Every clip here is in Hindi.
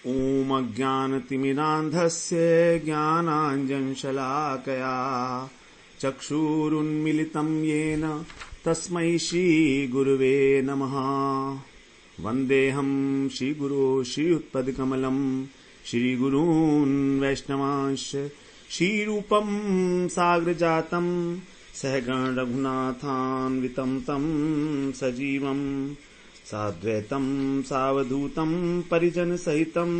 ओम अज्ञानतिमिरान्धस्य ज्ञानाञ्जनशलाकया चक्षुरुन्मिलितं येन तस्मै श्रीगुरुवे नमः। वन्देऽहं श्रीगुरो श्रीयुत्पदकमलं श्रीगुरून् वैष्णवांश्च श्रीरूपं साग्रजातं सहगण रघुनाथान्वितं तं सजीवं साद्वैतं सावधूतं परिजनसहितं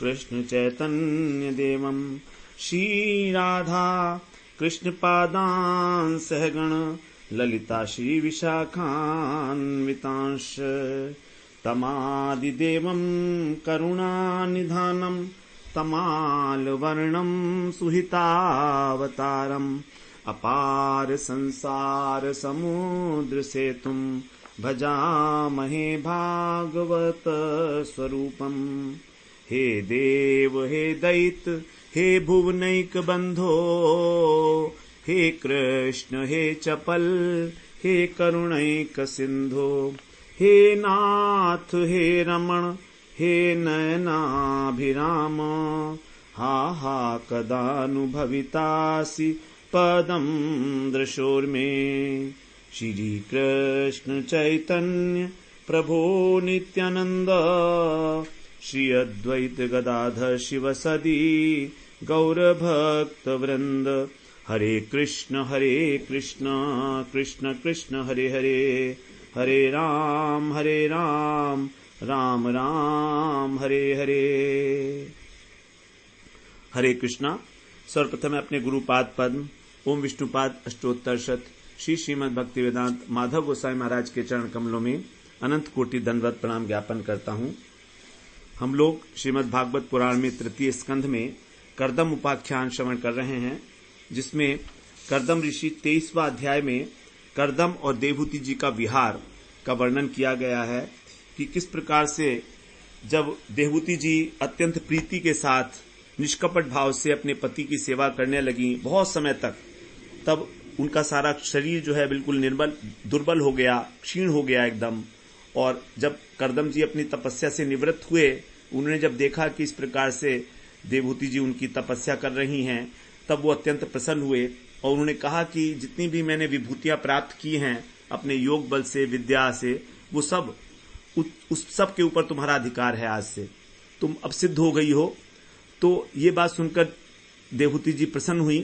कृष्ण चैतन्यदेवं श्रीराधा कृष्णपादान् सहगण ललिता श्रीविशाखान्वितांश्च तमादिदेवं करुणानिधानं तमालवर्णं सुहितावतारम् अपार संसार समुद्र सेतुं भजामहे भागवत स्वरूपम्। हे देव हे दैत हे भुवनैक बंधो हे कृष्ण हे चपल हे करुणैक सिंधो हे नाथ हे रमण हे नयनाभिराम हा हा कदानुभवितासि पदं दृशोर्मे। श्री कृष्ण चैतन्य प्रभो नित्यानंद श्री अद्वैत गदाधर शिवसदी गौरभक्त वृंद। हरे कृष्ण कृष्ण कृष्ण हरे हरे, हरे राम राम राम हरे हरे। हरे कृष्णा। सर्वप्रथम अपने गुरुपाद पद्म ओम विष्णुपाद अष्टोत्तर शत श्री श्रीमद् भक्ति वेदांत माधव गोसाई महाराज के चरण कमलों में अनंत कोटि दंडवत प्रणाम ज्ञापन करता हूं। हम लोग श्रीमद् भागवत पुराण में तृतीय स्कंध में कर्दम उपाख्यान श्रवण कर रहे हैं, जिसमें कर्दम ऋषि 23वां अध्याय में कर्दम और देवहूति जी का विहार का वर्णन किया गया है कि किस प्रकार से जब देवहूति जी अत्यंत प्रीति के साथ निष्कपट भाव से अपने पति की सेवा करने लगी बहुत समय तक, तब उनका सारा शरीर जो है बिल्कुल दुर्बल हो गया, क्षीण हो गया एकदम। और जब कर्दम जी अपनी तपस्या से निवृत्त हुए, उन्होंने जब देखा कि इस प्रकार से देवहूति जी उनकी तपस्या कर रही हैं, तब वो अत्यंत प्रसन्न हुए और उन्होंने कहा कि जितनी भी मैंने विभूतियां प्राप्त की हैं अपने योग बल से, विद्या से, वो सब उस सब के ऊपर तुम्हारा अधिकार है, आज से तुम अब सिद्ध हो गई हो। तो ये बात सुनकर देवहूति जी प्रसन्न हुई,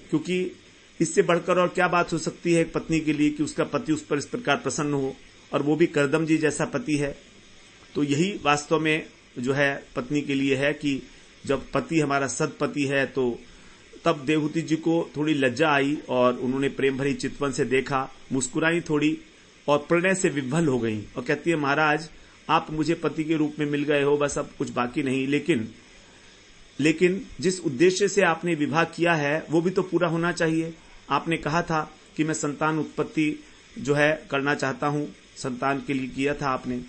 क्योंकि इससे बढ़कर और क्या बात हो सकती है एक पत्नी के लिए कि उसका पति उस पर इस प्रकार प्रसन्न हो, और वो भी कर्दम जी जैसा पति है। तो यही वास्तव में जो है पत्नी के लिए है कि जब पति हमारा सदपति है, तो तब देवहूति जी को थोड़ी लज्जा आई और उन्होंने प्रेम भरी चितवन से देखा, मुस्कुराई थोड़ी और प्रणय से विह्वल हो गई और कहती है, महाराज आप मुझे पति के रूप में मिल गए हो, बस अब कुछ बाकी नहीं, लेकिन जिस उद्देश्य से आपने विवाह किया है वो भी तो पूरा होना चाहिए। आपने कहा था कि मैं संतान उत्पत्ति जो है करना चाहता हूं, संतान के लिए किया था आपने।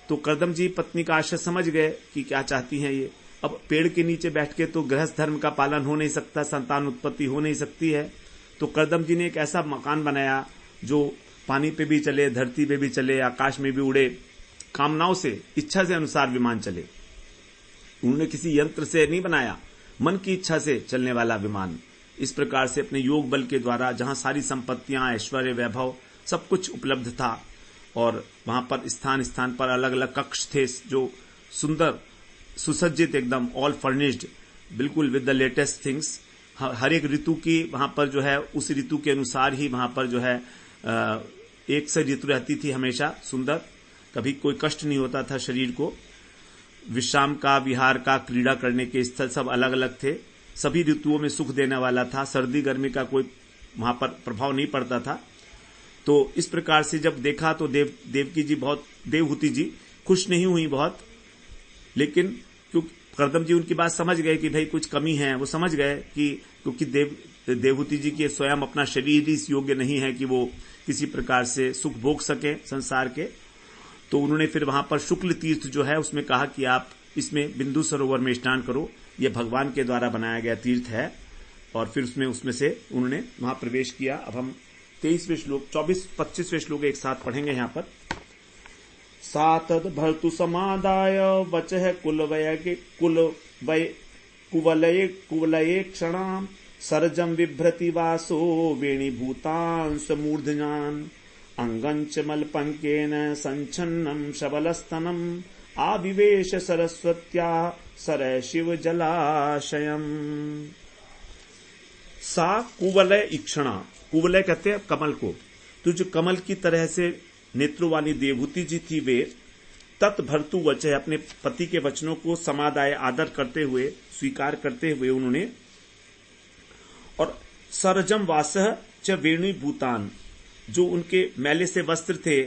तो कर्दम जी पत्नी का आशय समझ गए कि क्या चाहती हैं ये। अब पेड़ के नीचे बैठ के तो गृहस्थ धर्म का पालन हो नहीं सकता, संतान उत्पत्ति हो नहीं सकती है। तो कर्दम जी ने एक ऐसा मकान बनाया जो पानी पे भी चले, धरती पे भी चले, आकाश में भी उड़े, कामनाओं से, इच्छा से अनुसार विमान चले। उन्होंने किसी यंत्र से नहीं बनाया, मन की इच्छा से चलने वाला विमान। इस प्रकार से अपने योग बल के द्वारा, जहां सारी संपत्तियां, ऐश्वर्य, वैभव सब कुछ उपलब्ध था, और वहां पर स्थान स्थान पर अलग अलग कक्ष थे जो सुंदर सुसज्जित, एकदम ऑल फर्निश्ड, बिल्कुल विद द लेटेस्ट थिंग्स। हर एक ऋतु की वहां पर जो है उस ऋतु के अनुसार ही वहां पर जो है एक से ऋतु रहती थी हमेशा सुंदर, कभी कोई कष्ट नहीं होता था शरीर को। विश्राम का, विहार का, क्रीड़ा करने के स्थल सब अलग अलग थे, सभी ऋतुओं में सुख देने वाला था, सर्दी गर्मी का कोई वहां पर प्रभाव नहीं पड़ता था। तो इस प्रकार से जब देखा तो देवहूति जी खुश नहीं हुई बहुत, लेकिन क्योंकि कर्दम जी उनकी बात समझ गए कि भाई कुछ कमी है, वो समझ गए कि क्योंकि देवहूति जी के स्वयं अपना शरीर ही इस योग्य नहीं है कि वो किसी प्रकार से सुख भोग सके संसार के। तो उन्होंने फिर वहां पर शुक्ल तीर्थ जो है उसमें कहा कि आप इसमें बिंदु सरोवर में स्नान करो, यह भगवान के द्वारा बनाया गया तीर्थ है। और फिर उसमें से उन्होंने वहां प्रवेश किया। अब हम 23वें श्लोक 24-25वें श्लोक एक साथ पढ़ेंगे। यहाँ पर सा तद भर्तु समादाय वचः कुवलये क्षणाम् सरजम बिभ्रति वासो वेणीभूतांस मूर्धन्यान् अंगंच मलपंकेन संच्छन्नं शबलस्तनम् आविवेश सरस्वत्या सर शिव जलाशयम्। सा कुवलय इक्षणा, कुवलय कहते हैं कमल को, तो जो कमल की तरह से नेत्रों वाली देवहूति जी थी वे तत्भर्तु वचः अपने पति के वचनों को समादाय आदर करते हुए स्वीकार करते हुए उन्होंने, और सरजम वासः च वेणुभूतान, जो उनके मैले से वस्त्र थे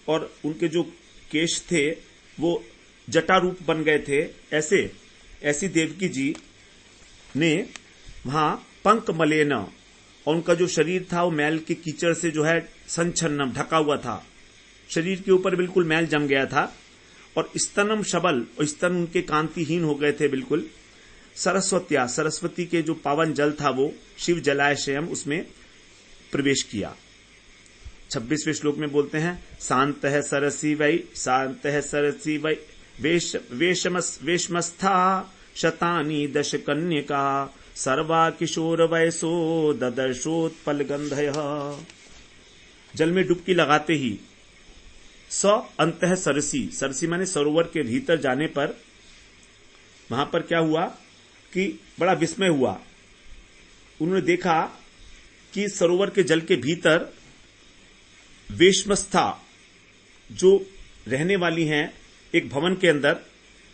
और उनके जो केश थे वो जटा रूप बन गए थे, ऐसी देवकी जी ने वहां पंक मलेन, और उनका जो शरीर था वो मैल के कीचड़ से जो है संच्छन्नम ढका हुआ था, शरीर के ऊपर बिल्कुल मैल जम गया था, और स्तनम शबल, और स्तन उनके कांतिहीन हो गए थे बिल्कुल। सरस्वत्या, सरस्वती के जो पावन जल था वो शिव जलाशयम, उसमें प्रवेश किया। 26वें श्लोक में बोलते हैं शांत है सरसी वै, शांत है सरसी वै वेशमस्था शतानी दश कन्यका सर्वा किशोर वयसो ददर्शोत्पल गंधय। जल में डुबकी लगाते ही स अंतः सरसी, सरसी माने सरोवर के भीतर जाने पर वहां पर क्या हुआ कि बड़ा विस्मय हुआ। उन्होंने देखा कि सरोवर के जल के भीतर वेशमस्था जो रहने वाली हैं एक भवन के अंदर,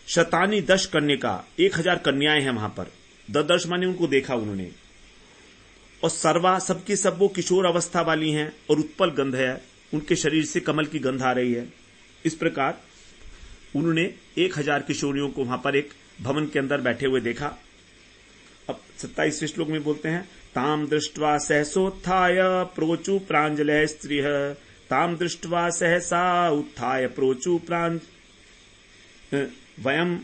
शतानी 10 कन्यका, 1000 कन्याएं हैं वहां पर। ददर्श माने उनको देखा उन्होंने, और सर्वा सबकी सब वो किशोर अवस्था वाली हैं और उत्पल गंध है, उनके शरीर से कमल की गंध आ रही है। इस प्रकार उन्होंने 1000 किशोरियों को वहां पर एक भवन के अंदर बैठे हुए देखा। अब 27वें श्लोक में बोलते हैं ताम दृष्ट्वा सहसोत्थाय प्रोचु प्रांजलः स्त्रियः, ताम दृष्ट्वा सहसा उत्थाय प्रोचु प्रांज, वयम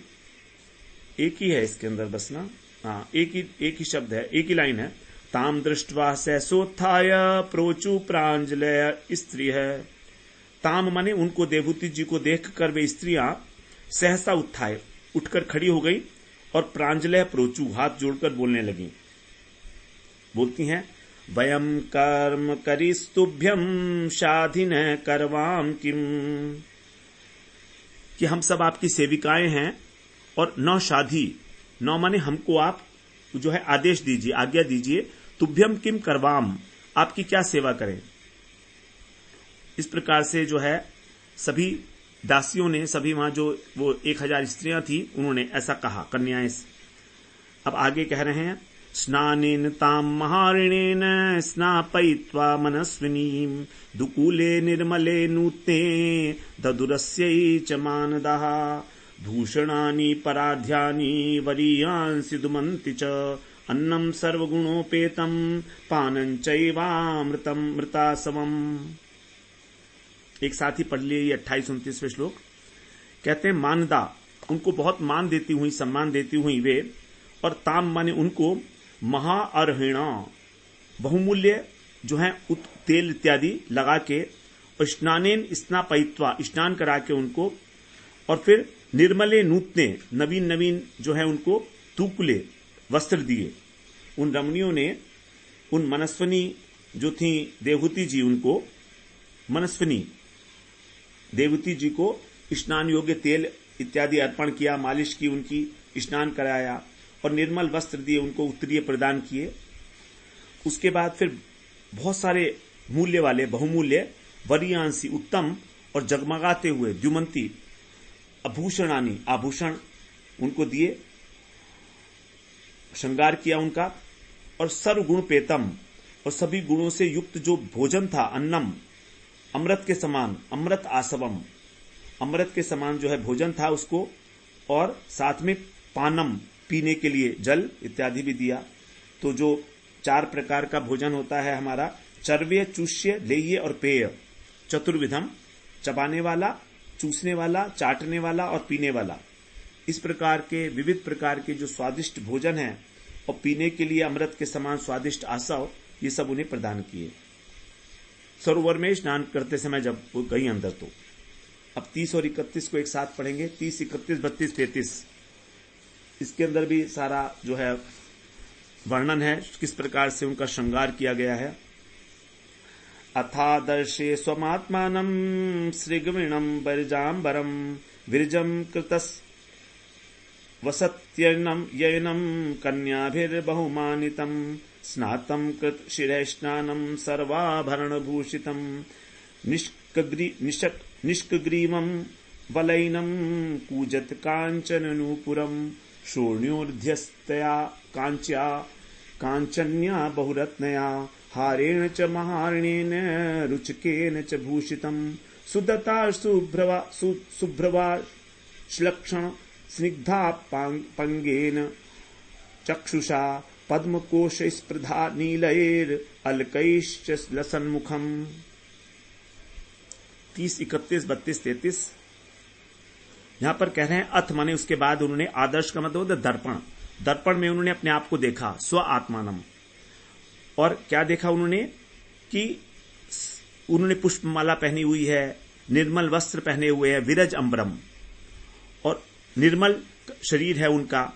एक ही है इसके अंदर बस ना, हाँ एक ही शब्द है, एक ही लाइन है। ताम दृष्ट्वा सहसोत्थाय प्रोचु प्रांजलः स्त्रियः, ताम माने उनको, देवहूति जी को देखकर वे स्त्रियां सहसा उत्थाय उठकर खड़ी हो गई और प्रांजलः प्रोचु हाथ जोड़कर बोलने लगी। बोलती हैं वयम कर्म करिस्तुभ्यम शाधिन करवाम किम, कि हम सब आपकी सेविकाएं हैं और नौ शाधी, नौ माने हमको आप जो है आदेश दीजिए, आज्ञा दीजिए, तुभ्यम किम करवाम, आपकी क्या सेवा करें। इस प्रकार से जो है सभी दासियों ने, सभी वहां जो वो 1000 स्त्रियां थी, उन्होंने ऐसा कहा, कन्याएं। अब आगे कह रहे हैं स्नानेन ताम महारिणेन स्नापयित्वा मनस्विनीं दुकूले निर्मले नूत्ने ददुरस्यै च मानदाः भूषणानि पराध्यानि वरीयांसि दुमन्ति च अन्नं सर्वगुणोपेतं पानं चैवामृतं मृतासवम्। एक साथ ही पढ़ लिए ये 28-29वें श्लोक। कहते हैं मानदा, उनको बहुत मान देती हुई, सम्मान देती हुई वे, और ताम माने उनको, महाअर्हिणा बहुमूल्य जो है तेल इत्यादि लगा के, और स्नानेन स्नापयित्वा स्नान करा के उनको, और फिर निर्मले नूतने नवीन नवीन जो है उनको तूकुले वस्त्र दिए। उन रमणियों ने, उन मनस्विनी जो थी देवहूति जी, उनको मनस्विनी देवहूति जी को स्नान योग्य तेल इत्यादि अर्पण किया, मालिश की, उनकी स्नान कराया और निर्मल वस्त्र दिए, उनको उत्तरीय प्रदान किए। उसके बाद फिर बहुत सारे मूल्य वाले, बहुमूल्य, वरीयांसी उत्तम और जगमगाते हुए द्युमंती आभूषणानी आभूषण उनको दिए, श्रृंगार किया उनका, और सर्वगुण पेतम और सभी गुणों से युक्त जो भोजन था, अन्नम अमृत के समान, अमृत आसवम अमृत के समान जो है भोजन था उसको, और साथ में पानम पीने के लिए जल इत्यादि भी दिया। तो जो 4 प्रकार का भोजन होता है हमारा, चर्व्य, चूष्य, लेह्य और पेय, चतुर्विधम, चबाने वाला, चूसने वाला, चाटने वाला और पीने वाला, इस प्रकार के विविध प्रकार के जो स्वादिष्ट भोजन है और पीने के लिए अमृत के समान स्वादिष्ट आसव, ये सब उन्हें प्रदान किए सरोवर में स्नान करते समय जब वो गई अंदर। तो अब 30 और 31 को एक साथ पढ़ेंगे। 30, 31, 32, 33 इसके अंदर भी सारा जो है वर्णन है, किस प्रकार से उनका श्रृंगार किया गया है। अथादर्शे स्वमात्मानं श्रीगविणं बर्जाम्बरं विरजं कृतस् वसत्यर्णं ययनं कन्याभिर्बहुमानितं स्नातं कृत शिरस्नानं सर्वाभरणभूषितं निष्कग्रीवं वलैनं कूजत काञ्चननूपुरं शोण्योर्ध्यस्तया काञ्च्या काञ्चन्या बहुरत्नया हारेण च महार्णेन रुचकेन च भूषितं सुदता शुभ्रवा श्लक्षण स्निग्धा पंगेन चक्षुषा पद्मकोश स्पृधा नीलैर अलकैश्च लसन्मुखम्। 30, 31, 32, 33 यहां पर कह रहे हैं अथ माने उसके बाद उन्होंने, आदर्श का मतलब होता है दर्पण, दर्पण में उन्होंने अपने आप को देखा, स्व आत्मानम। और क्या देखा उन्होंने कि उन्होंने पुष्पमाला पहनी हुई है, निर्मल वस्त्र पहने हुए हैं, विरज अंबरम, और निर्मल शरीर है उनका,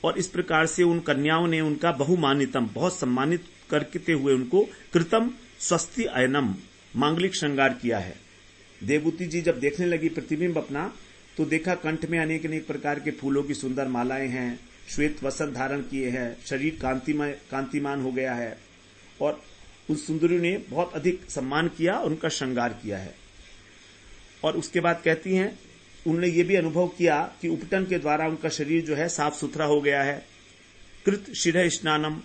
और इस प्रकार से उन कन्याओं ने उनका बहुमानितम, बहुत सम्मानित करते हुए उनको कृतम स्वस्ति अयनम, मांगलिक श्रृंगार किया है। देवभूति जी जब देखने लगी प्रतिबिंब अपना, तो देखा कंठ में अनेक अनेक प्रकार के फूलों की सुंदर मालाएं हैं, श्वेत वस्त्र धारण किए हैं, शरीर कांतिमान हो गया है, और उस सुंदरी ने बहुत अधिक सम्मान किया और उनका श्रृंगार किया है। और उसके बाद कहती हैं उन्होंने ये भी अनुभव किया कि उपटन के द्वारा उनका शरीर जो है साफ सुथरा हो गया है। कृत शिर स्नानम,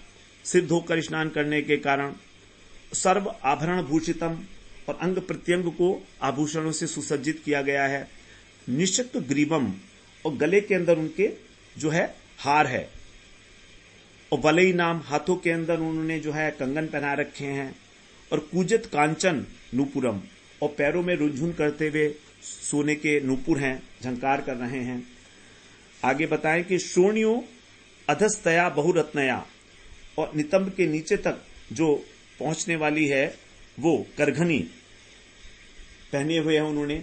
सिर धोकर स्नान करने के कारण, सर्व आभरण भूषितम, और अंग प्रत्यंग को आभूषणों से सुसज्जित किया गया है। निशक्त ग्रीवम, और गले के अंदर उनके जो है हार है, और वलई नाम, हाथों के अंदर उन्होंने जो है कंगन पहना रखे हैं, और कूजत कांचन नूपुरम, और पैरों में रुझुन करते हुए सोने के नूपुर हैं, झंकार कर रहे हैं। आगे बताएं कि शोणियों अधस्तया बहुरत्नया, और नितंब के नीचे तक जो पहुंचने वाली है वो करघनी पहने हुए हैं उन्होंने।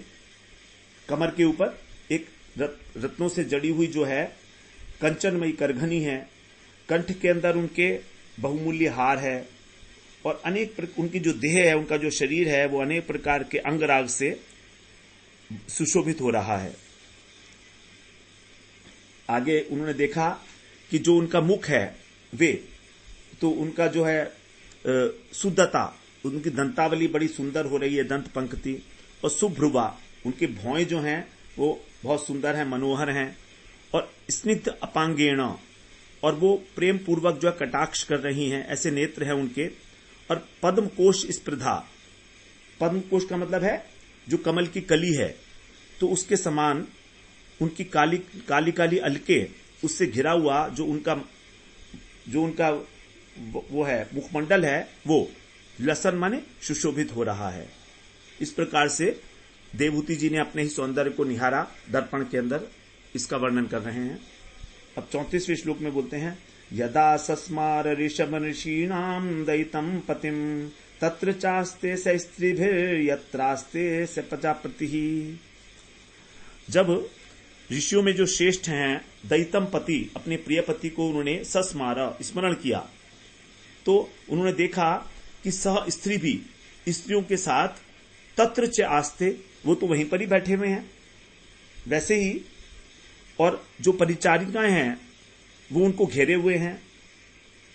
कमर के ऊपर एक रत्नों से जड़ी हुई जो है कंचनमयी करघनी है। कंठ के अंदर उनके बहुमूल्य हार है, और उनकी जो देह है, उनका जो शरीर है, वो अनेक प्रकार के अंगराग से सुशोभित हो रहा है। आगे उन्होंने देखा कि जो उनका मुख है वे तो उनका जो है शुद्धता, उनकी दंतावली बड़ी सुंदर हो रही है, दंत पंक्ति, और सुभ्रुवा, उनके भौएं जो हैं वो बहुत सुंदर हैं, मनोहर हैं, और स्निग्ध अपांगेण, और वो प्रेम पूर्वक जो कटाक्ष कर रही हैं, ऐसे नेत्र हैं उनके। और पद्मकोश स्पृधा, पद्मकोश का मतलब है जो कमल की कली है, तो उसके समान उनकी काली काली अलके, उससे घिरा हुआ जो उनका वो है मुखमंडल है, वो लसन माने सुशोभित हो रहा है। इस प्रकार से देवभूति जी ने अपने ही सौंदर्य को निहारा दर्पण के अंदर, इसका वर्णन कर रहे हैं। अब 34वें श्लोक में बोलते हैं, यदा सस्मार ऋषभ ऋषीणाम दयितम पतिम तत्र चास्ते स स्त्रीभिर्यत्रास्ते स प्रजापति। जब ऋषियों में जो श्रेष्ठ हैं दयितम पति, अपने प्रिय पति को उन्होंने सस्मार स्मरण किया, तो उन्होंने देखा कि सह स्त्री भी स्त्रियों के साथ तत्र च आस्ते, वो तो वहीं पर ही बैठे हुए हैं वैसे ही, और जो परिचारिकाएं हैं वो उनको घेरे हुए हैं।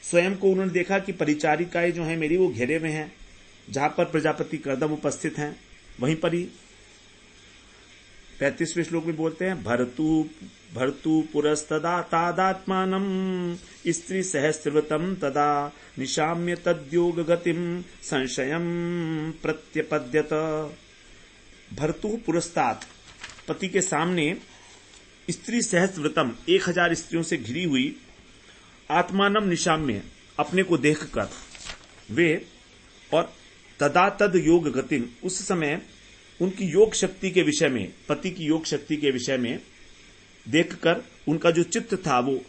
स्वयं को उन्होंने देखा कि परिचारिकाएं जो हैं मेरी वो घेरे हुए हैं, जहां पर प्रजापति कर्दम उपस्थित हैं वहीं पर ही। 35वें श्लोक में बोलते हैं, भर्तु पुरस्तदा तादात्मानम स्त्री सहस्रवतम तदा निशाम्य तद्योग गतिम संशयम प्रत्यपद्यत। भर्तु पुरस्तात्, पति के सामने स्त्री सहस्रवृतम, 1000 स्त्रियों से घिरी हुई, आत्मानम निशाम्य, अपने को देखकर वे, और तदा तद योग गतिम, उस समय उनकी योग शक्ति के विषय में, पति की योग शक्ति के विषय में देखकर उनका जो चित्त था वो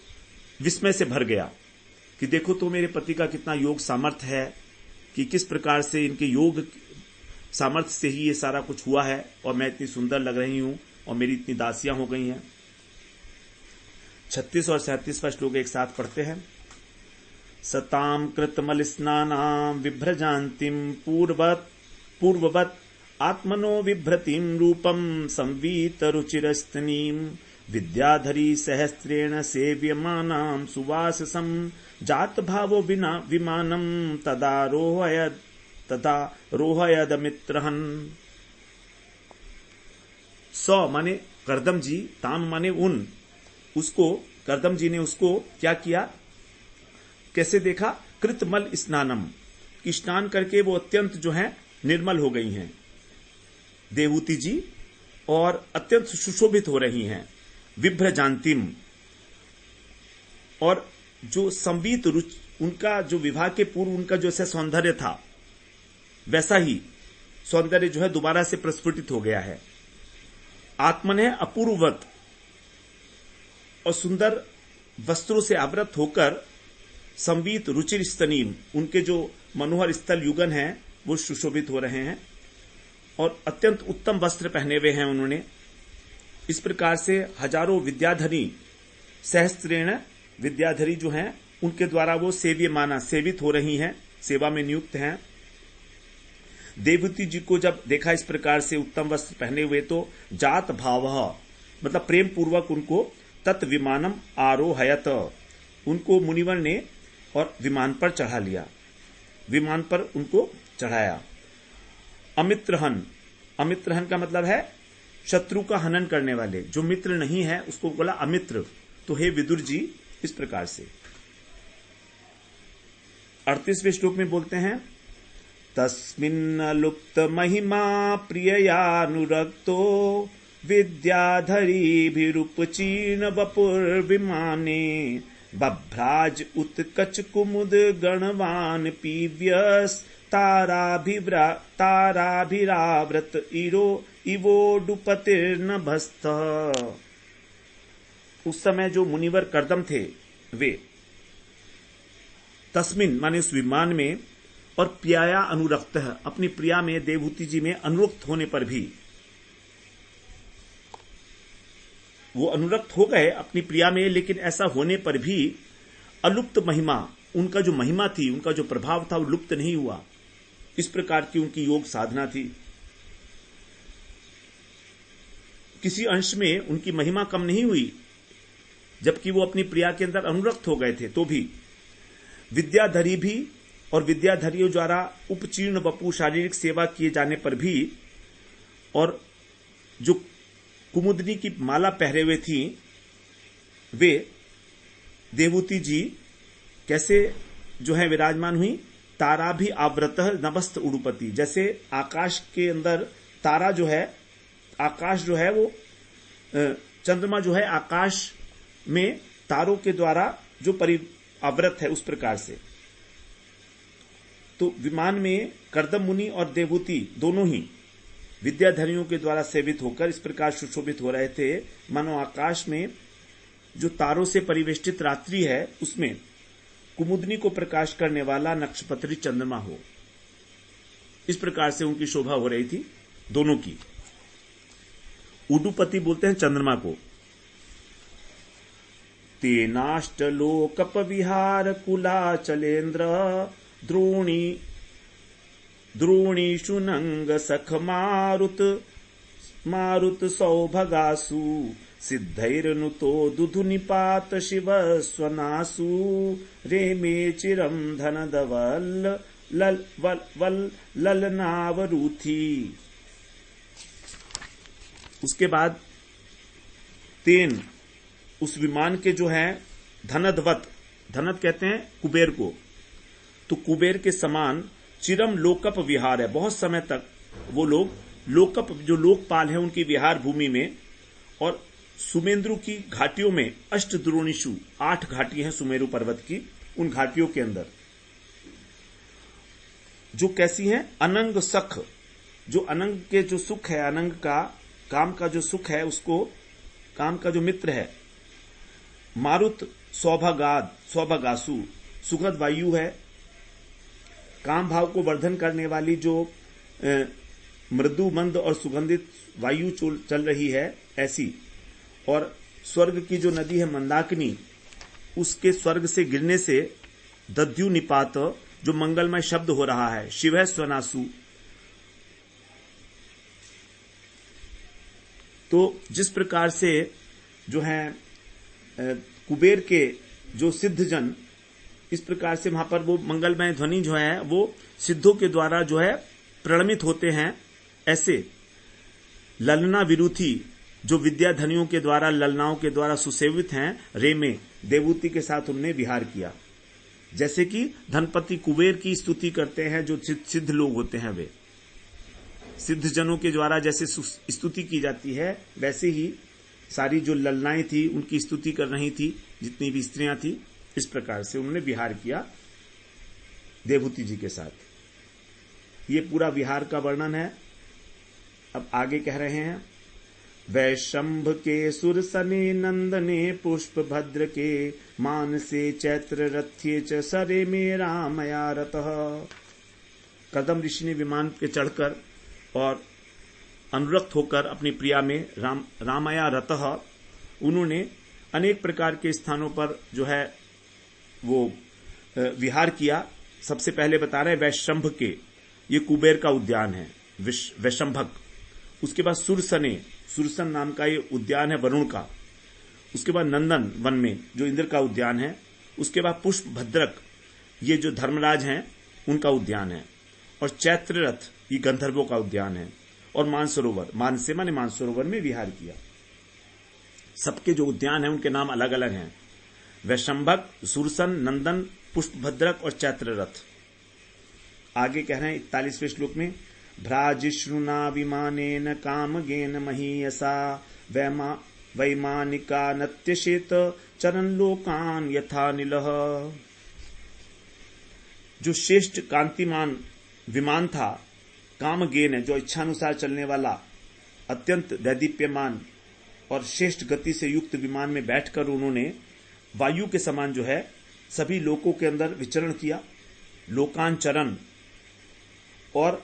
विस्मय से भर गया कि देखो तो मेरे पति का कितना योग सामर्थ्य है, कि किस प्रकार से इनके योग सामर्थ्य से ही ये सारा कुछ हुआ है और मैं इतनी सुंदर लग रही हूं और मेरी इतनी दासियां हो गई हैं। 36 और 37वां श्लोक एक साथ पढ़ते हैं। सताम कृतमल स्नानाम विभ्रजान्तिम पूर्ववत आत्मनो विभ्रतिम रूपम संवीत रुचिरस्तनीम विद्याधरी सहस्त्रेण सेव्यमानां सुवाससं जात भावो विमानम तदा रोहयदमित्रहन। सौ माने कर्दम जी, ताम माने उन, उसको कर्दम जी ने उसको क्या किया, कैसे देखा, कृतमल स्नानम, कि स्नान करके वो अत्यंत जो है निर्मल हो गई हैं देवहूति जी और अत्यंत सुशोभित हो रही हैं। विभ्रजान्तिम, और जो संवीत रुचि, उनका जो विवाह के पूर्व उनका जो ऐसा सौंदर्य था वैसा ही सौंदर्य जो है दोबारा से प्रस्फुटित हो गया है। आत्मन है अपूर्ववत, और सुंदर वस्त्रों से आवृत होकर संवीत रुचिर स्तनीम, उनके जो मनोहर स्थल युगन हैं वो सुशोभित हो रहे हैं और अत्यंत उत्तम वस्त्र पहने हुए हैं उन्होंने। इस प्रकार से हजारों विद्याधरी सहस्त्रेण, विद्याधरी जो हैं उनके द्वारा वो सेव्यमाना, सेवित हो रही हैं, सेवा में नियुक्त हैं। देवहूति जी को जब देखा इस प्रकार से उत्तम वस्त्र पहने हुए तो जात भाव, मतलब प्रेम पूर्वक उनको तत् विमानम आरोहयत, उनको मुनिवर ने और विमान पर चढ़ा लिया, विमान पर उनको चढ़ाया। अमित्रहन, अमित्रहन का मतलब है शत्रु का हनन करने वाले, जो मित्र नहीं है उसको बोला अमित्र। तो हे विदुर जी, इस प्रकार से 38वें श्लोक में बोलते हैं, तस्मिन् लुप्त महिमा प्रिययानुरक्तो विद्याधरीभिरुपचीर्ण वपुर्विमाने बभ्राज उत्कच कुमुद गणवान पीव्यस ताराभिराव्रत इवोडुपतिर्नभस्थ। उस समय जो मुनिवर कर्दम थे वे तस्मिन माने उस विमान में और प्रिया अनुरक्त, अपनी प्रिया में देवहूति जी में अनुरक्त होने पर भी, वो अनुरक्त हो गए अपनी प्रिया में, लेकिन ऐसा होने पर भी अलुप्त महिमा, उनका जो महिमा थी, उनका जो प्रभाव था वो लुप्त नहीं हुआ। इस प्रकार की उनकी योग साधना थी, किसी अंश में उनकी महिमा कम नहीं हुई, जबकि वो अपनी प्रिया के अंदर अनुरक्त हो गए थे। तो भी विद्याधरी भी और विद्याधरियों द्वारा उपचीर्ण वपु, शारीरिक सेवा किए जाने पर भी, और जो कुमुदनी की माला पहरे हुए थी वे देवहूति जी कैसे जो है विराजमान हुई, तारा भी आवृत नभस्थ उड़ुपति, जैसे आकाश के अंदर तारा जो है, आकाश जो है वो चंद्रमा जो है आकाश में तारों के द्वारा जो आवृत है, उस प्रकार से। तो विमान में कर्दम मुनि और देवहूति दोनों ही विद्याधरियों के द्वारा सेवित होकर इस प्रकार सुशोभित हो रहे थे, मानो आकाश में जो तारों से परिवेष्टित रात्रि है उसमें कुमुदनी को प्रकाश करने वाला नक्षपत्री चंद्रमा हो। इस प्रकार से उनकी शोभा हो रही थी दोनों की। उडुपति बोलते हैं चंद्रमा को। तेनाष्टलोकप विहार कुलाचलेन्द्र द्रोणीषु नंग सख मारुत सौभगासु सिद्धैरनुतो दुधुनिपात शिव स्वनासु रेमे चिरम धनदवल ललनावरूथी। उसके बाद तेन, उस विमान के जो है धनदवत, धनद कहते हैं कुबेर को, तो कुबेर के समान चिरम लोकप विहार है, बहुत समय तक वो लोग लोकप जो लोकपाल है उनकी विहार भूमि में, और सुमेंद्रु की घाटियों में अष्टद्रोणीषु 8 घाटी हैं सुमेरु पर्वत की, उन घाटियों के अंदर जो कैसी हैं, अनंग सख, जो अनंग के जो सुख है, अनंग का काम का जो सुख है, उसको काम का जो मित्र है, मारुत सौभागासु सुखद वायु है, काम भाव को वर्धन करने वाली जो मृदु मंद और सुगंधित वायु चल रही है ऐसी, और स्वर्ग की जो नदी है मंदाकिनी, उसके स्वर्ग से गिरने से दद्यु निपात जो मंगलमय शब्द हो रहा है, शिव स्वनासु। तो जिस प्रकार से जो है कुबेर के जो सिद्ध जन, इस प्रकार से वहां पर वो मंगलमय ध्वनि जो है वो सिद्धों के द्वारा जो है प्रणमित होते हैं, ऐसे ललना विरुथी जो विद्याधनियों के द्वारा, ललनाओं के द्वारा सुसेवित हैं, रेमे देवूति के साथ उन्होंने विहार किया। जैसे कि धनपति कुबेर की स्तुति करते हैं जो सिद्ध लोग होते हैं, वे सिद्ध जनों के द्वारा जैसे स्तुति की जाती है, वैसे ही सारी जो ललनाएं थी उनकी स्तुति कर रही थी, जितनी भी स्त्रियां थी, इस प्रकार से उन्होंने विहार किया देवहूति जी के साथ। ये पूरा विहार का वर्णन है। अब आगे कह रहे हैं, वैशंभ के सुरसने नंदने पुष्प भद्र के मानसे चैत्र रथ्ये च सरे में रामया रतः। कदम ऋषि ने विमान पे चढ़कर और अनुरक्त होकर अपनी प्रिया में रामया रतः, उन्होंने अनेक प्रकार के स्थानों पर जो है वो विहार किया। सबसे पहले बता रहे हैं वैशंभ के, ये कुबेर का उद्यान है वैशंभक। उसके बाद सुरसने, सुरसन नाम का ये उद्यान है वरुण का। उसके बाद नंदन वन में जो इंद्र का उद्यान है। उसके बाद पुष्प भद्रक, ये जो धर्मराज हैं उनका उद्यान है। और चैत्र रथ, ये गंधर्वों का उद्यान है। और मानसरोवर, मानसे माने मानसरोवर में विहार किया। सबके जो उद्यान है उनके नाम अलग अलग हैं, वैशंभक, सुरसन, नंदन, पुष्पभद्रक और चैत्र रथ। आगे कह रहे हैं 41वें श्लोक में, भ्राजिश्रुना विमानेन कामगेन महीयसा वैमानिका नत्यशेत चरण लोकान यथा नीलः। जो श्रेष्ठ कांतिमान विमान था, कामगेन है जो इच्छानुसार चलने वाला, अत्यंत दैदीप्यमान और श्रेष्ठ गति से युक्त विमान में बैठकर उन्होंने वायु के समान जो है सभी लोकों के अंदर विचरण किया, लोकांचरण। और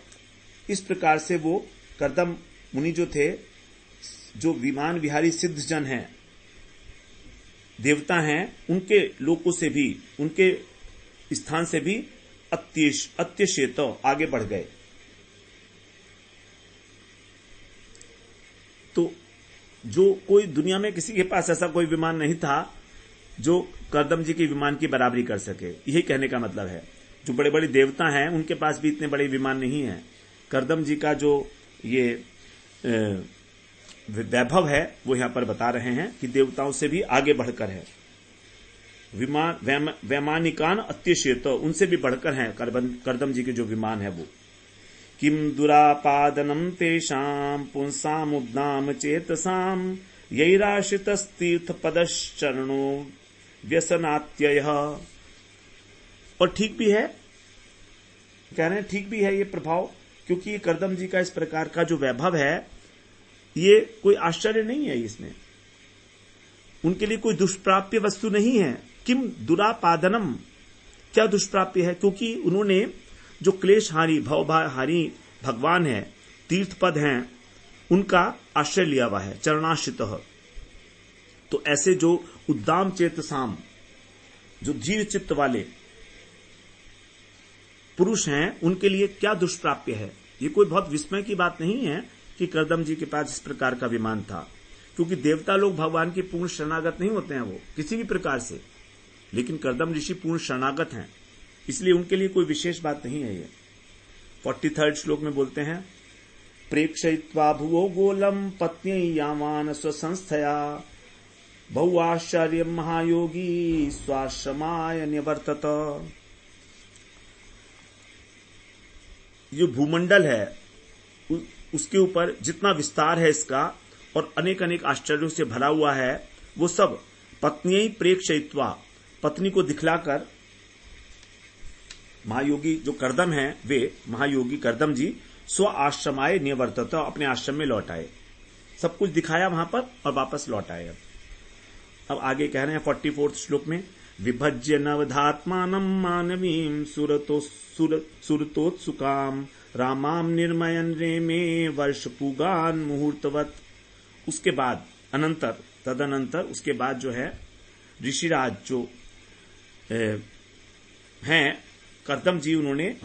इस प्रकार से वो कर्दम मुनि जो थे, जो विमान विहारी सिद्ध जन हैं, देवता हैं, उनके लोकों से भी, उनके स्थान से भी अत्यशेत आगे बढ़ गए। तो जो कोई दुनिया में किसी के पास ऐसा कोई विमान नहीं था जो कर्दम जी के विमान की बराबरी कर सके, यही कहने का मतलब है। जो बड़े बड़े देवता हैं उनके पास भी इतने बड़े विमान नहीं हैं। कर्दम जी का जो ये वैभव है वो यहां पर बता रहे हैं कि देवताओं से भी आगे बढ़कर है। विमान वैमानिकान अत्यशेत, उनसे भी बढ़कर हैं कर्दम जी के जो विमान है वो। किम दुरापादनम तेषाम पुंसाम उद्दाम चेतसाम यैराश्रितस्तीर्थ पदश्चरणो व्यसनात्ययः। और ठीक भी है, कह रहे हैं ठीक भी है ये प्रभाव, क्योंकि कर्दम जी का इस प्रकार का जो वैभव है ये कोई आश्चर्य नहीं है। इसमें उनके लिए कोई दुष्प्राप्य वस्तु नहीं है। किम दुरापादनम, क्या दुष्प्राप्य है? क्योंकि उन्होंने जो क्लेशहारी भवहारी भगवान है, तीर्थ पद हैं, उनका आश्रय लिया हुआ है, चरणाश्रित। तो ऐसे जो उद्दाम चेतसाम, जो धीर चित्त वाले पुरुष हैं, उनके लिए क्या दुष्प्राप्य है? ये कोई बहुत विस्मय की बात नहीं है कि कर्दम जी के पास इस प्रकार का विमान था, क्योंकि देवता लोग भगवान के पूर्ण शरणागत नहीं होते हैं वो किसी भी प्रकार से, लेकिन कर्दम ऋषि पूर्ण शरणागत हैं, इसलिए उनके लिए कोई विशेष बात नहीं है ये। 43 श्लोक में बोलते हैं, प्रेक्षयित्वा भुवो गोलम पत्न्यै यावान स्वसंस्थया बहुआश्चर्य महायोगी स्वाश्रमाय निवर्तत। जो भूमंडल है उसके ऊपर जितना विस्तार है इसका और अनेक अनेक आश्चर्यों से भरा हुआ है, वो सब पत्न्यै प्रेक्षयित्वा, पत्नी को दिखलाकर महायोगी जो कर्दम है, वे महायोगी कर्दम जी स्व आश्रमाय निवर्तत, अपने आश्रम में लौट आए। सब कुछ दिखाया वहां पर और वापस लौट आए। अब आगे कह रहे हैं 44 श्लोक में, विभज्य नवधात्मानं मानवीं सुरतोत्सुकाम रामाम निर्मयन रेमे वर्ष पूगान मुहूर्तवत। उसके बाद तदनंतर उसके बाद जो है ऋषिराज जो हैं कर्दम जी, उन्होंने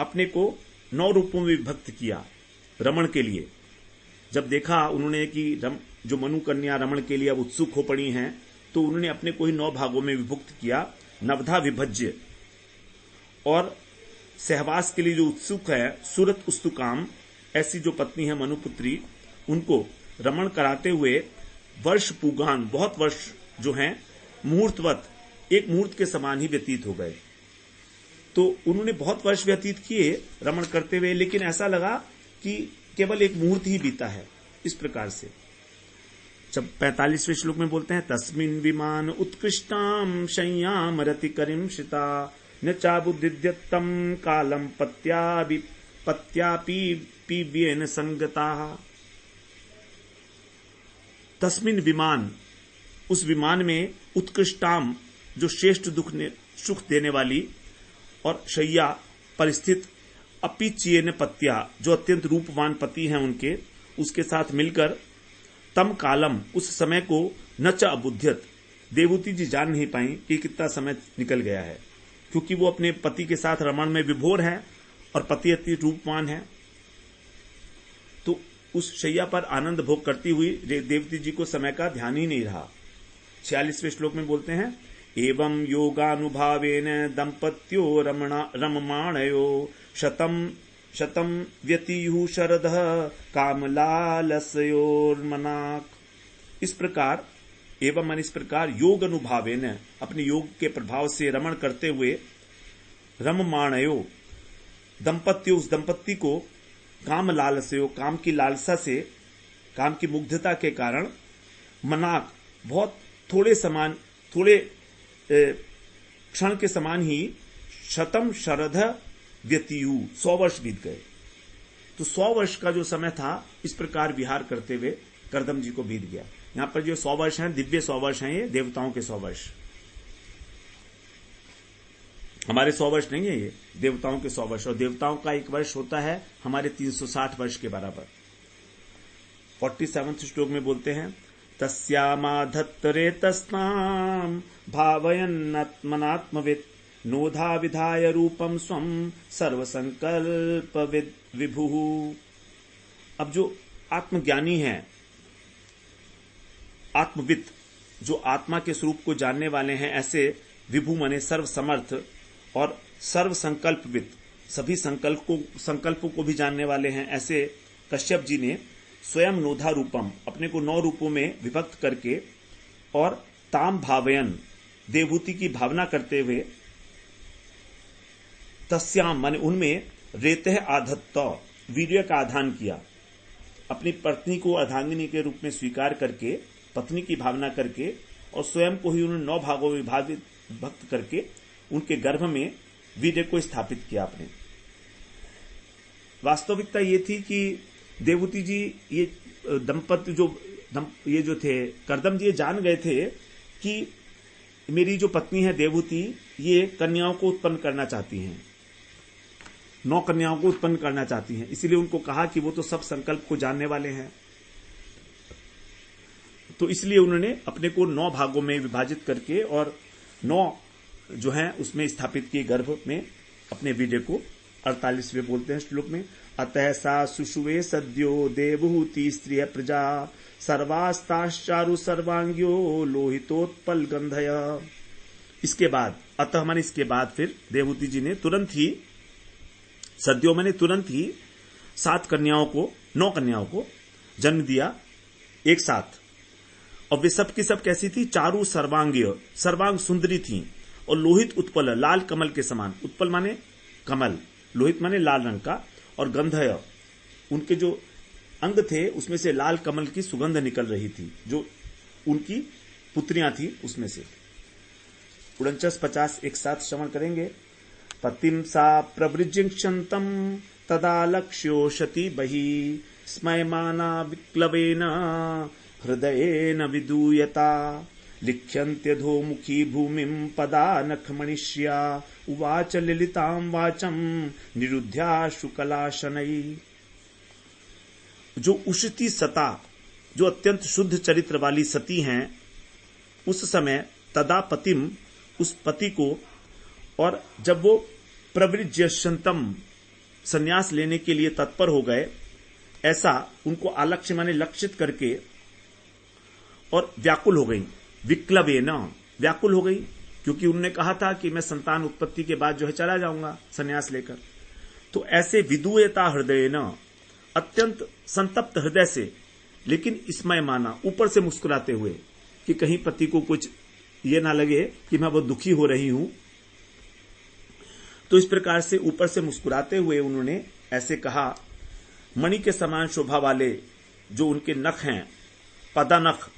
अपने को 9 रूपों में विभक्त किया रमण के लिए। जब देखा उन्होंने कि जो मनु कन्या रमण के लिए अब उत्सुक हो पड़ी हैं, तो उन्होंने अपने को ही 9 भागों में विभक्त किया, नवधा विभज्य। और सहवास के लिए जो उत्सुक है सुरत उस्तुकाम, ऐसी जो पत्नी है मनुपुत्री, उनको रमण कराते हुए वर्ष पूगान, बहुत वर्ष जो हैं मुहूर्तवत, एक मुहूर्त के समान ही व्यतीत हो गए। तो उन्होंने बहुत वर्ष व्यतीत किए रमण करते हुए, लेकिन ऐसा लगा कि केवल एक मुहूर्त ही बीता है। इस प्रकार से जब 45वें श्लोक में बोलते हैं तस्मिन् विमान उत्कृष्टाम शय्याम रति करिम शिता न चाबुदिद्यत्तम कालम पत्यापि पीव्येन संगता। तस्मिन् विमान, उस विमान में उत्कृष्टाम, जो श्रेष्ठ सुख देने वाली और शय्या परिस्थित, अपीच्येन पत्या, जो अत्यंत रूपवान पति हैं उनके, उसके साथ मिलकर तम कालम, उस समय को न च अबुध्यत, देवहूति जी जान नहीं पाई कि कितना समय निकल गया है, क्योंकि वो अपने पति के साथ रमण में विभोर है और पति अति रूपवान है। तो उस शैया पर आनंद भोग करती हुई देवती जी को समय का ध्यान ही नहीं रहा। 46वें श्लोक में बोलते हैं एवं योगानुभावेन दंपत्यो रममाणयो शतम व्यतीयु शरदः कामलालसयोर्मनाक। इस प्रकार योग अनुभावेन, अपने योग के प्रभाव से रमण करते हुए, रममाणयो दंपत्यो, उस दंपत्ति को, काम लालसयो, काम की लालसा से, काम की मुग्धता के कारण, मनाक, बहुत थोड़े क्षण के समान ही, शतम शरद व्यतीयु, 100 वर्ष बीत गए। तो 100 वर्ष का जो समय था इस प्रकार विहार करते हुए कर्दम जी को बीत गया। यहां पर जो 100 वर्ष हैं दिव्य 100 वर्ष हैं, ये देवताओं के 100 वर्ष, हमारे 100 वर्ष नहीं है, ये देवताओं के 100 वर्ष। और देवताओं का एक वर्ष होता है हमारे 360 वर्ष के बराबर। 47वें श्लोक में बोलते हैं तस्यामाधत्तरे तस्नाम भावयन्नात्मनात्मवित् नोधा विधाय रूपम स्वम सर्वसंकल्प विभु। अब जो आत्मज्ञानी है, आत्मवित्, जो आत्मा के स्वरूप को जानने वाले हैं, ऐसे विभु माने सर्व समर्थ और सर्व संकल्पवित्, सभी संकल्पों को भी जानने वाले हैं, ऐसे कश्यप जी ने स्वयं नोधा रूपम, अपने को 9 रूपों में विभक्त करके, और ताम भावयन, देवहूति की भावना करते हुए, तस्याम माने उनमें, रेते आधत्त, वीर्य का आधान किया, अपनी पत्नी को अर्धांगिनी के रूप में स्वीकार करके, पत्नी की भावना करके, और स्वयं को ही उन्होंने 9 भागों में विभक्त करके उनके गर्भ में वीर्य को स्थापित किया आपने। वास्तविकता ये थी कि देवहूति जी, ये दंपति ये जो थे कर्दम जी, ये जान गए थे कि मेरी जो पत्नी है देवहूति, ये कन्याओं को उत्पन्न करना चाहती हैं, 9 कन्याओं को उत्पन्न करना चाहती हैं। इसीलिए उनको कहा कि वो तो सब संकल्प को जानने वाले हैं। तो इसलिए उन्होंने अपने को 9 भागों में विभाजित करके और 9 जो हैं उसमें स्थापित किए गर्भ में अपने वीर्य को। 48वें बोलते हैं श्लोक में अतः सा सुषुवे सद्यो देवहूति स्त्रिय प्रजा सर्वास्ताश्चारु सर्वांग्यो लोहितोत्पल गंधय। इसके बाद, अतः माने इसके बाद, फिर देवहूति जी ने तुरंत ही, सद्यो माने तुरंत ही, 7 कन्याओं को, 9 कन्याओं को जन्म दिया एक साथ। और वे सब की सब कैसी थी? चारु सर्वांग्य, सर्वांग सुंदरी थी, और लोहित उत्पल, लाल कमल के समान। उत्पल माने कमल, लोहित माने लाल रंग का, और गंधय, उनके जो अंग थे उसमें से लाल कमल की सुगंध निकल रही थी, जो उनकी पुत्रियां थी उसमें से। 49-50 एक साथ श्रवण करेंगे। पतिम सा प्रवृज्यक्षन्तम तदा लक्ष्योषति बहि स्मयमाना विक्लवेन हृदयेन विदूयता लिख्यन्त्यधोमुखी भूमिं पदा नखमणिष्या उवाच ललितां वाचम निरुद्ध्याशुकला शनै। जो उषती सता, जो अत्यंत शुद्ध चरित्र वाली सती हैं, उस समय तदा पतिम, उस पति को, और जब वो प्रवृज्यशंतम, संन्यास लेने के लिए तत्पर हो गए, ऐसा उनको आलक्ष्य माने लक्षित करके, और व्याकुल हो गई, विक्लवे न, व्याकुल हो गई, क्योंकि उन्होंने कहा था कि मैं संतान उत्पत्ति के बाद जो है चला जाऊंगा संन्यास लेकर। तो ऐसे विदुयता हृदय न, अत्यंत संतप्त हृदय से, लेकिन स्मय माना, ऊपर से मुस्कुराते हुए, कि कहीं पति को कुछ ये ना लगे कि मैं बहुत दुखी हो रही हूं। तो इस प्रकार से ऊपर से मुस्कुराते हुए उन्होंने ऐसे कहा, मणि के समान शोभा वाले जो उनके नख हैं, पदानख,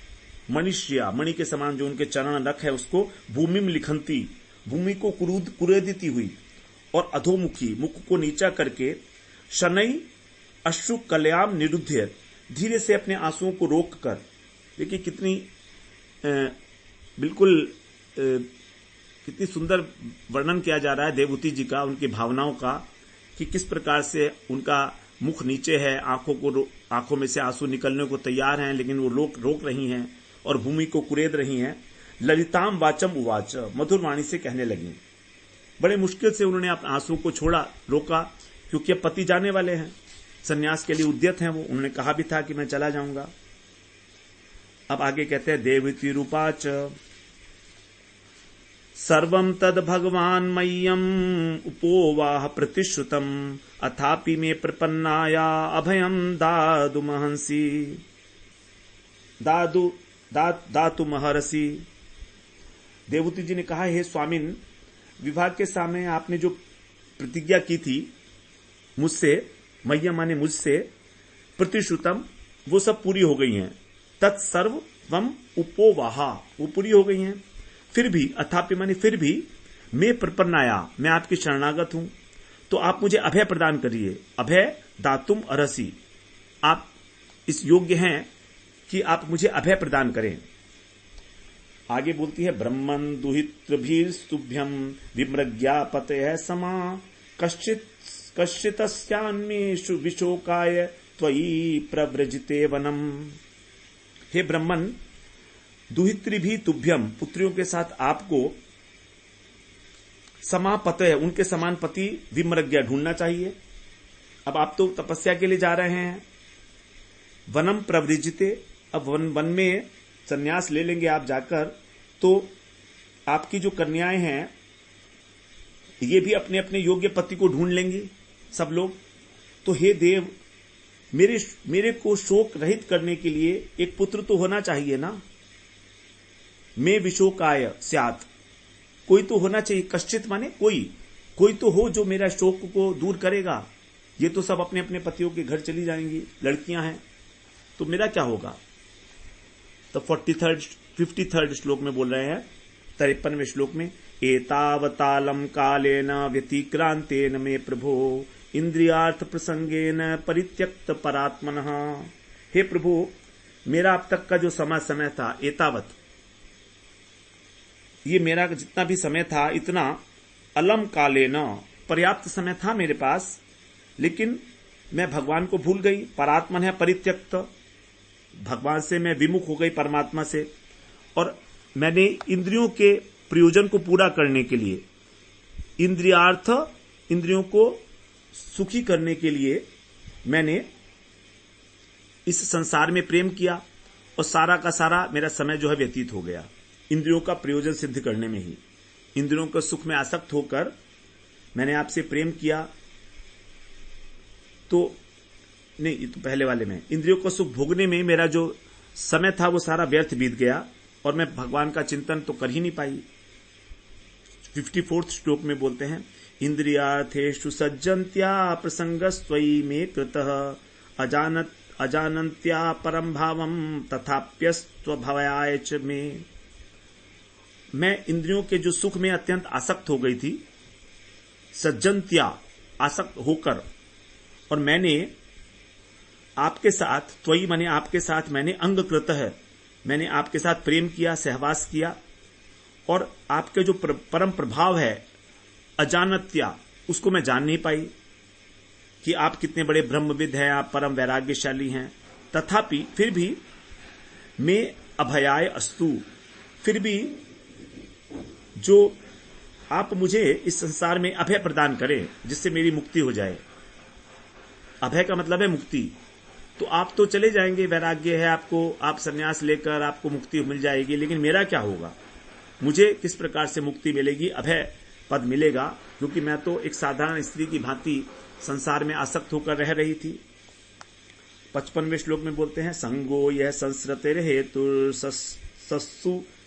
मणिष्या, मणि के समान जो उनके चरण नख है, उसको भूमिम लिखंती, भूमि को कुरेदती हुई, और अधोमुखी, मुख को नीचा करके, शनई अश्रु कल्याम निरुद्ध, धीरे से अपने आंसुओं को रोक कर। देखिए कितनी बिल्कुल कितनी सुंदर वर्णन किया जा रहा है देवहूति जी का, उनकी भावनाओं का, कि किस प्रकार से उनका मुख नीचे है, आंखों में से आंसू निकलने को तैयार हैं, लेकिन वो रोक रही हैं और भूमि को कुरेद रही हैं। ललिताम वाचम उवाच, मधुर वाणी से कहने लगी। बड़े मुश्किल से उन्होंने अपने आंसू को छोड़ा, रोका, क्योंकि अब पति जाने वाले हैं, संन्यास के लिए उद्यत हैं वो। उन्होंने कहा भी था कि मैं चला जाऊंगा। अब आगे कहते हैं, देवहूति रूपाच सर्वं तद भगवान मह्यम उपोवाह प्रतिश्रुतम अथापि मे प्रपन्नाया अभयम दातुमहंसी दातुमहर्षि। देवहूति जी ने कहा, हे स्वामिन, विवाह के समय आपने जो प्रतिज्ञा की थी मुझसे, मह्यम माने मुझसे, प्रतिश्रुतम, वो सब पूरी हो गई हैं। तत्सर्वम उपोवाहा, वो पूरी हो गई हैं। फिर भी, अथापि माने फिर भी, मैं प्रपन्नाया, मैं आपकी शरणागत हूं, तो आप मुझे अभय प्रदान करिए। अभय दातुम अर्हसि, आप इस योग्य हैं कि आप मुझे अभय प्रदान करें। आगे बोलती है, ब्रह्मन् दुहितृभिस्तुभ्यं विमृग्यापतयः समा कश्चितस्यान्मेषु विशोकाय त्वयि प्रव्रजिते वनम। हे ब्रह्मन, दुहित्री भी तुभ्यम, पुत्रियों के साथ आपको, समापतय, उनके समान पति, विमृग्या, ढूंढना चाहिए। अब आप तो तपस्या के लिए जा रहे हैं, वनम प्रव्रजिते, अब वन में संन्यास ले लेंगे आप जाकर, तो आपकी जो कन्याएं हैं ये भी अपने अपने योग्य पति को ढूंढ लेंगी सब लोग। तो हे देव, मेरे को शोक रहित करने के लिए एक पुत्र तो होना चाहिए ना। मैं विशोकाय स्यात्, कोई तो होना चाहिए। कश्चित माने कोई तो हो जो मेरा शोक को दूर करेगा। ये तो सब अपने अपने पतियों के घर चली जाएंगी, लड़कियां हैं, तो मेरा क्या होगा। तो 53rd श्लोक में बोल रहे हैं, 53वें श्लोक में, एतावतालम कालेन व्यतिक्रांतेन मे प्रभो इंद्रियार्थ प्रसंगेन परित्यक्त परात्मनः। हे प्रभु, मेरा अब तक का जो समय था, एतावत, ये मेरा जितना भी समय था, इतना अलम कालेन, पर्याप्त समय था मेरे पास, लेकिन मैं भगवान को भूल गई। परात्मन है परित्यक्त, भगवान से मैं विमुख हो गई, परमात्मा से। और मैंने इंद्रियों के प्रयोजन को पूरा करने के लिए, इंद्रियार्थ, इंद्रियों को सुखी करने के लिए मैंने इस संसार में प्रेम किया, और सारा का सारा मेरा समय जो है व्यतीत हो गया इंद्रियों का प्रयोजन सिद्ध करने में ही। इंद्रियों के सुख में आसक्त होकर मैंने आपसे प्रेम किया, तो नहीं, ये तो पहले वाले में, इंद्रियों को सुख भोगने में मेरा जो समय था वो सारा व्यर्थ बीत गया, और मैं भगवान का चिंतन तो कर ही नहीं पाई। 54th श्लोक में बोलते हैं, इंद्रियार्थेषु सज्जन्त्या प्रसंगस्त्वयि मे कृतः अजानन्त्या परम भावम तथाप्यस्त्वभयाय च मे। मैं इंद्रियों के जो सुख में अत्यंत आसक्त हो गई थी, सज्जन्त्या, आसक्त होकर, और मैंने आपके साथ, त्वयि माने आपके साथ मैंने अंग कृत है, मैंने आपके साथ प्रेम किया, सहवास किया, और आपके जो परम प्रभाव है अजानत्या, उसको मैं जान नहीं पाई कि आप कितने बड़े ब्रह्मविद हैं, आप परम वैराग्यशाली हैं। तथापि फिर भी मैं अभयाय अस्तु, फिर भी जो आप मुझे इस संसार में अभय प्रदान करें जिससे मेरी मुक्ति हो जाए। अभय का मतलब है मुक्ति। तो आप तो चले जाएंगे, वैराग्य है आपको, आप संन्यास लेकर आपको मुक्ति मिल जाएगी, लेकिन मेरा क्या होगा? मुझे किस प्रकार से मुक्ति मिलेगी, अभय पद मिलेगा? क्योंकि मैं तो एक साधारण स्त्री की भांति संसार में आसक्त होकर रह रही थी। 55वें श्लोक में बोलते हैं, संगो यह संस्रतेर हेतु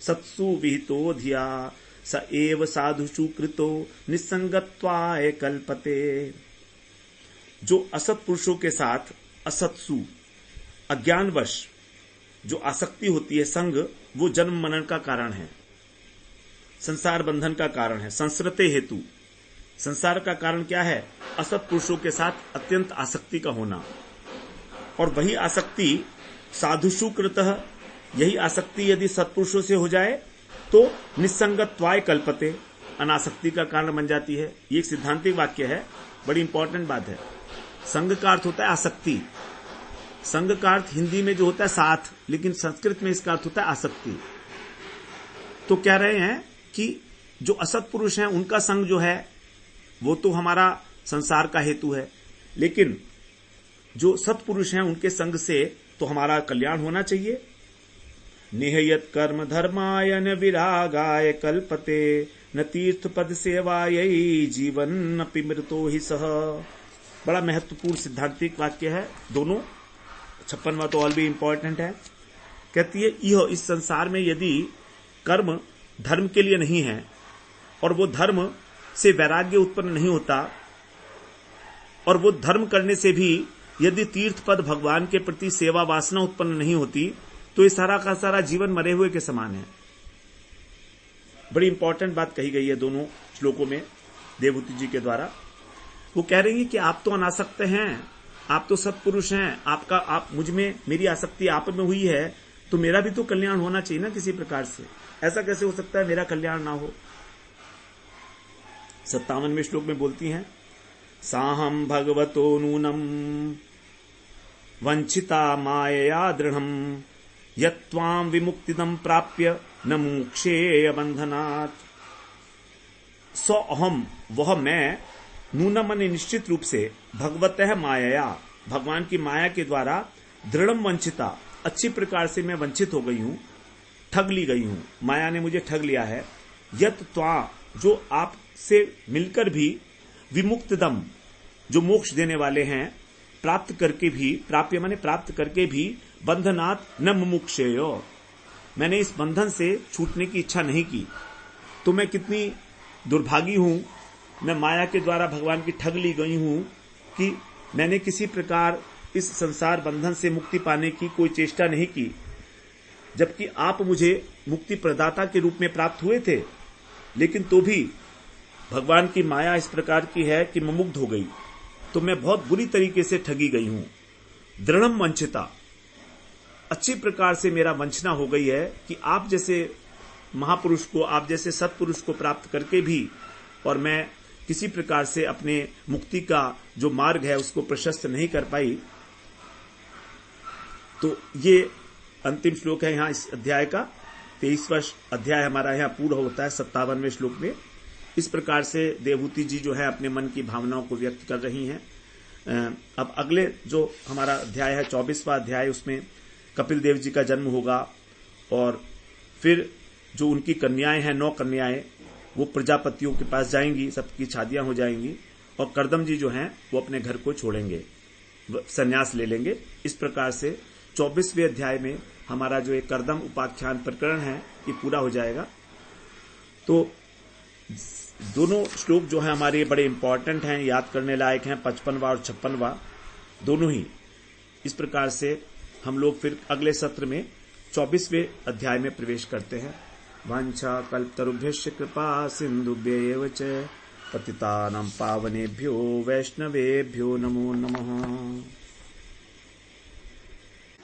सत्सु विहितो धिया स एव साधुषु कृतो निसंगत्वाय कल्पते। जो असत पुरुषों के साथ असत्सु अज्ञानवश जो आसक्ति होती है, संग, वो जन्म मरण का कारण है, संसार बंधन का कारण है। संस्रते हेतु, संसार का कारण क्या है? असत पुरुषों के साथ अत्यंत आसक्ति का होना। और वही आसक्ति साधुषु कृतः, यही आसक्ति यदि सत्पुरुषों से हो जाए तो निसंगत्वाय कल्पते, अनासक्ति का कारण बन जाती है। ये एक सिद्धांतिक वाक्य है, बड़ी इंपॉर्टेंट बात है। संग का अर्थ होता है आसक्ति। संग का अर्थ हिंदी में जो होता है साथ, लेकिन संस्कृत में इसका अर्थ होता है आसक्ति। तो कह रहे हैं कि जो असत पुरुष हैं उनका संग जो है वो तो हमारा संसार का हेतु है, लेकिन जो सत्पुरुष हैं उनके संग से तो हमारा कल्याण होना चाहिए। निहयत कर्म धर्माय न विरागाय कल्पते न तीर्थ पद सेवायै जीवन अपि मृतो ही सह। बड़ा महत्वपूर्ण सिद्धांतिक वाक्य है दोनों। 56वां तो और भी इंपॉर्टेंट है। कहती है, यह इस संसार में यदि कर्म धर्म के लिए नहीं है और वो धर्म से वैराग्य उत्पन्न नहीं होता, और वो धर्म करने से भी यदि तीर्थ पद भगवान के प्रति सेवा वासना उत्पन्न नहीं होती, तो ये सारा का सारा जीवन मरे हुए के समान है। बड़ी इंपॉर्टेंट बात कही गई है दोनों श्लोकों में देवहूति जी के द्वारा। वो कह रही है कि आप तो अनासक्त हैं, आप तो सत्पुरुष हैं, आप मुझ में, मेरी आसक्ति आप में हुई है, तो मेरा भी तो कल्याण होना चाहिए ना किसी प्रकार से। ऐसा कैसे हो सकता है मेरा कल्याण ना हो? 57वें श्लोक में बोलती हैं, साहम भगवतो नूनम वंचिता मायया दृढ़म यत्वाम विमुक्तिदम प्राप्य न मोक्षेय बंधनात्। सो अहम, वह मैं, नूनम मन निश्चित रूप से, भगवतः मायया, भगवान की माया के द्वारा, दृढ़म वंचिता, अच्छी प्रकार से मैं वंचित हो गई हूं, ठग ली गई हूं, माया ने मुझे ठग लिया है। यत त्वा, जो आपसे मिलकर भी, विमुक्तदम, जो मोक्ष देने वाले हैं, प्राप्त करके भी, प्राप्य माने प्राप्त करके भी, बंधनात् न मुमुक्षेयो, मैंने इस बंधन से छूटने की इच्छा नहीं की। तो मैं कितनी दुर्भागी हूं, मैं माया के द्वारा भगवान की ठग ली गई हूं कि मैंने किसी प्रकार इस संसार बंधन से मुक्ति पाने की कोई चेष्टा नहीं की, जबकि आप मुझे मुक्ति प्रदाता के रूप में प्राप्त हुए थे, लेकिन तो भी भगवान की माया इस प्रकार की है कि मैं मुग्ध हो गई, तो मैं बहुत बुरी तरीके से ठगी गई हूं। दृढ़म वंचिता, अच्छी प्रकार से मेरा वंचना हो गई है कि आप जैसे महापुरुष को, आप जैसे सत्पुरुष को प्राप्त करके भी, और मैं किसी प्रकार से अपने मुक्ति का जो मार्ग है उसको प्रशस्त नहीं कर पाई। तो ये अंतिम श्लोक है यहाँ इस अध्याय का। 23वां अध्याय हमारा यहाँ पूरा होता है 57वें श्लोक में। इस प्रकार से देवहूति जी जो है अपने मन की भावनाओं को व्यक्त कर रही हैं। अब अगले जो हमारा अध्याय है 24वां अध्याय, उसमें कपिल देव जी का जन्म होगा, और फिर जो उनकी कन्याएं हैं, 9 कन्याएं, वो प्रजापतियों के पास जाएंगी, सबकी शादियां हो जाएंगी, और कर्दम जी जो हैं वो अपने घर को छोड़ेंगे, संन्यास ले लेंगे। इस प्रकार से 24वें अध्याय में हमारा जो एक कर्दम उपाख्यान प्रकरण है ये पूरा हो जाएगा। तो दोनों श्लोक जो है हमारे बड़े इंपॉर्टेंट हैं, याद करने लायक हैं, 55वां और 56वां दोनों ही। इस प्रकार से हम लोग फिर अगले सत्र में 24वें अध्याय में प्रवेश करते हैं। वांछा कल्पतरुभ्यश्च कृपा सिन्धुभ्यैव च पतितानां पावनेभ्यो वैष्णवेभ्यो नमो नमः।